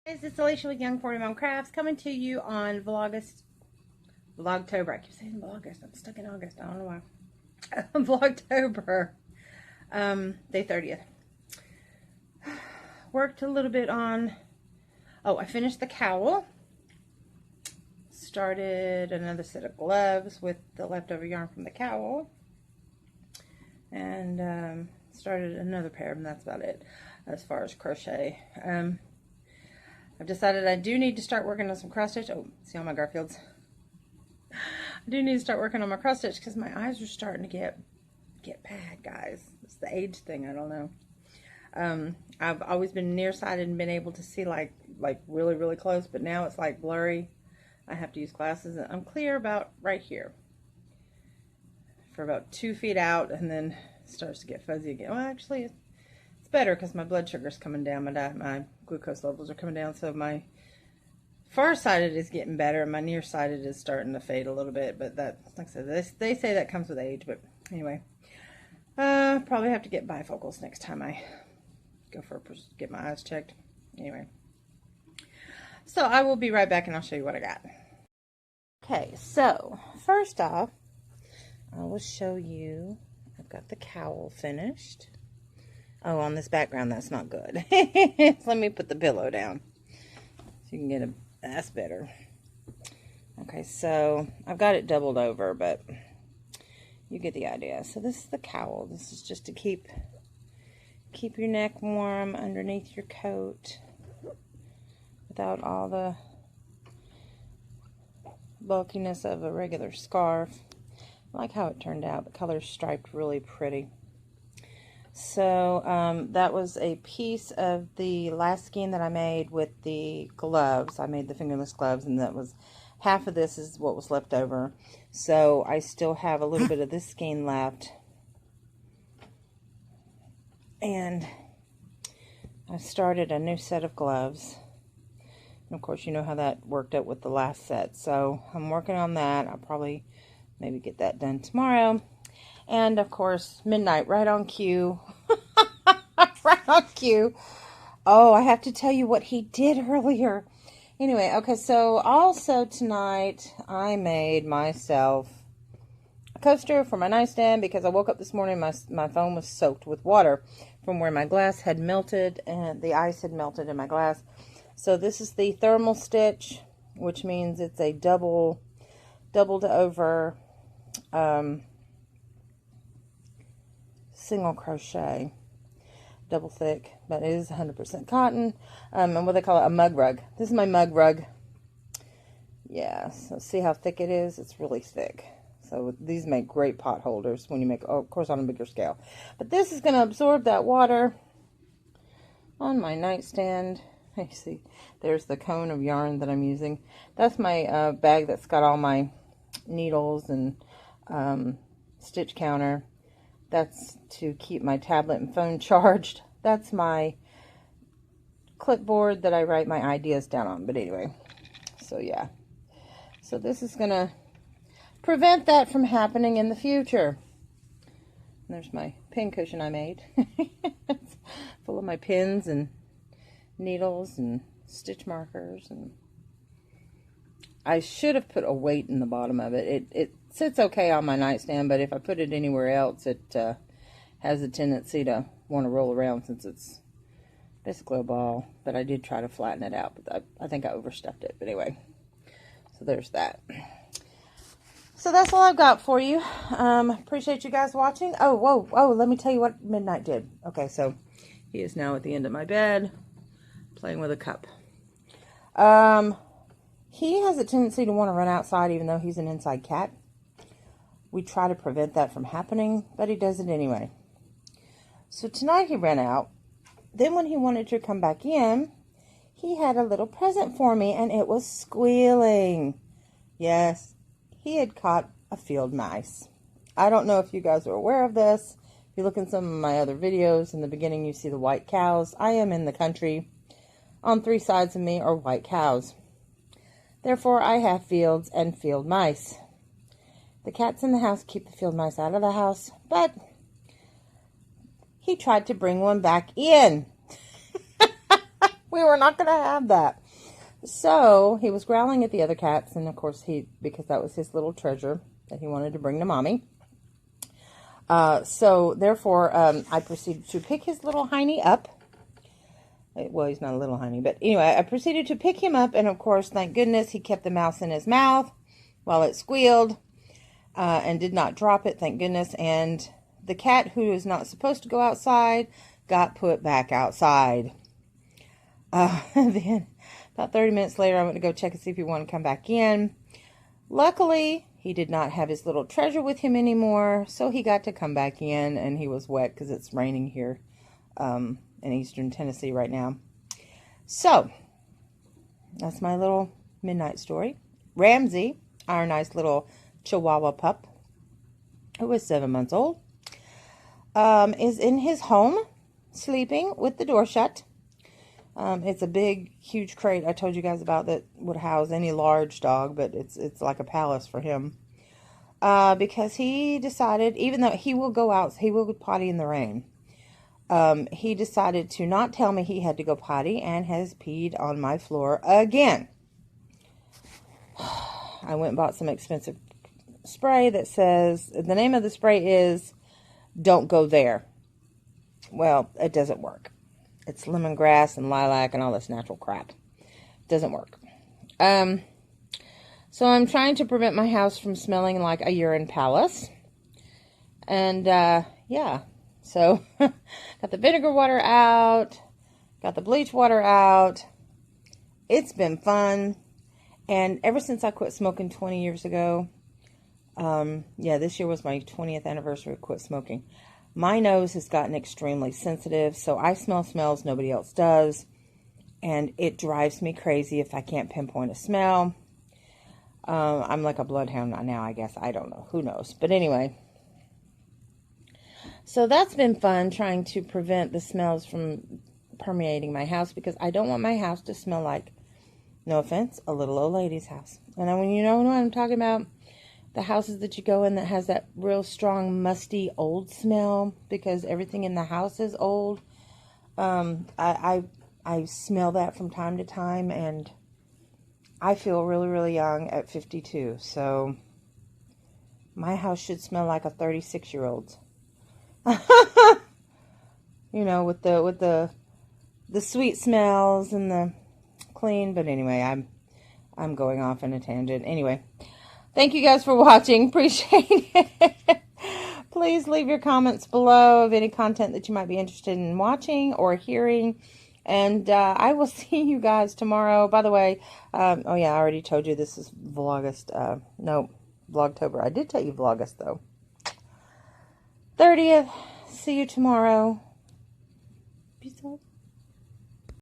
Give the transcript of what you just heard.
Guys, it's Alicia with Young 40 Mom Crafts coming to you on Vlogtober. I keep saying August. I'm stuck in August. I don't know why. Vlogtober, day 30th. Worked a little bit on. Oh, I finished the cowl. Started another set of gloves with the leftover yarn from the cowl, and started another pair, and that's about it as far as crochet. I've decided I do need to start working on some cross stitch. Oh, see all my Garfields. I do need to start working on my cross stitch because my eyes are starting to get bad, guys. It's the age thing. I don't know. I've always been nearsighted and been able to see like really, really close, but now it's like blurry. I have to use glasses, and I'm clear about right here for about 2 feet out, and then it starts to get fuzzy again. Well, actually, it's better because my blood sugar's coming down, my glucose levels are coming down, so my far-sighted is getting better, and my nearsighted is starting to fade a little bit, but that, like I said, they say that comes with age, but anyway. Probably have to get bifocals next time I go get my eyes checked. Anyway. So I will be right back and I'll show you what I got. Okay, so first off, I will show you, I've got the cowl finished. Oh, on this background, that's not good. Let me put the pillow down so you can get that's better. Okay, so I've got it doubled over, but you get the idea. So this is the cowl. This is just to keep your neck warm underneath your coat without all the bulkiness of a regular scarf. I like how it turned out. The color's striped really pretty. So that was a piece of the last skein that I made with the gloves. I made the fingerless gloves, and that was half of this is what was left over. So I still have a little bit of this skein left. And I started a new set of gloves. And of course, you know how that worked out with the last set. So I'm working on that. I'll probably maybe get that done tomorrow. And of course, midnight, right on cue. Right on cue. Oh, I have to tell you what he did earlier. Anyway, okay, so also tonight I made myself a coaster for my nightstand because I woke up this morning, my phone was soaked with water from where my glass had melted and the ice had melted in my glass. So this is the thermal stitch, which means it's a doubled over single crochet, double thick, but it is 100% cotton, and what they call it, a mug rug. This is my mug rug. Yeah, so see how thick it is? It's really thick. So these make great pot holders when you make, oh, of course, on a bigger scale. But this is going to absorb that water on my nightstand. You see, there's the cone of yarn that I'm using. That's my bag that's got all my needles and stitch counter. That's to keep my tablet and phone charged. That's my clipboard that I write my ideas down on. But anyway, so yeah. So this is going to prevent that from happening in the future. And there's my pin cushion I made. It's full of my pins and needles and stitch markers. And I should have put a weight in the bottom of it. It sits okay on my nightstand, but if I put it anywhere else, it has a tendency to want to roll around since it's basically a ball. But I did try to flatten it out, but I think I overstuffed it. But anyway, so there's that. So that's all I've got for you. Appreciate you guys watching. Oh, whoa, let me tell you what Midnight did. Okay, so he is now at the end of my bed playing with a cup. He has a tendency to want to run outside even though he's an inside cat. We try to prevent that from happening, but he does it anyway. So tonight he ran out. Then when he wanted to come back in, he had a little present for me, and it was squealing. Yes, he had caught a field mice. I don't know if you guys are aware of this. If you look in some of my other videos, in the beginning you see the white cows. I am in the country. On 3 sides of me are white cows. Therefore, I have fields and field mice. The cats in the house keep the field mice out of the house, but he tried to bring one back in. We we were not going to have that. So he was growling at the other cats, and of course because that was his little treasure that he wanted to bring to mommy. So therefore, I proceeded to pick his little hiney up. Well, he's not a little hiney, but anyway, I proceeded to pick him up, and of course, thank goodness, he kept the mouse in his mouth while it squealed, and did not drop it, thank goodness. And the cat, who is not supposed to go outside, got put back outside. Then, about 30 minutes later, I went to go check and see if he wanted to come back in. Luckily, he did not have his little treasure with him anymore, so he got to come back in, and he was wet because it's raining here in eastern Tennessee right now. So, that's my little midnight story. Ramsey, our nice little Chihuahua pup, who is 7 months old, is in his home, sleeping with the door shut. It's a big, huge crate I told you guys about that would house any large dog, but it's like a palace for him. Because he decided, even though he will go out, he will potty in the rain. He decided to not tell me he had to go potty and has peed on my floor again. I went and bought some expensive spray that says, the name of the spray is Don't Go There. Well, it doesn't work. It's lemongrass and lilac and all this natural crap. It doesn't work. So I'm trying to prevent my house from smelling like a urine palace. And, yeah. So, got the vinegar water out. Got the bleach water out. It's been fun. And ever since I quit smoking 20 years ago, yeah, this year was my 20th anniversary of quit smoking. My nose has gotten extremely sensitive, so I smell smells nobody else does. And it drives me crazy if I can't pinpoint a smell. I'm like a bloodhound now, I guess. I don't know. Who knows? But anyway. So that's been fun, trying to prevent the smells from permeating my house, because I don't want my house to smell like, no offense, a little old lady's house. And when you know what I'm talking about, the houses that you go in that has that real strong, musty, old smell, because everything in the house is old. I smell that from time to time, and I feel really, really young at 52. So my house should smell like a 36-year-old's. You know, with the sweet smells and the clean. But anyway, I'm going off in a tangent. Anyway, thank you guys for watching. Appreciate it. Please leave your comments below of any content that you might be interested in watching or hearing. And I will see you guys tomorrow. By the way, oh yeah, I already told you this is Vlogust. No, Vlogtober. I did tell you Vlogust, though. 30th. See you tomorrow. Peace out.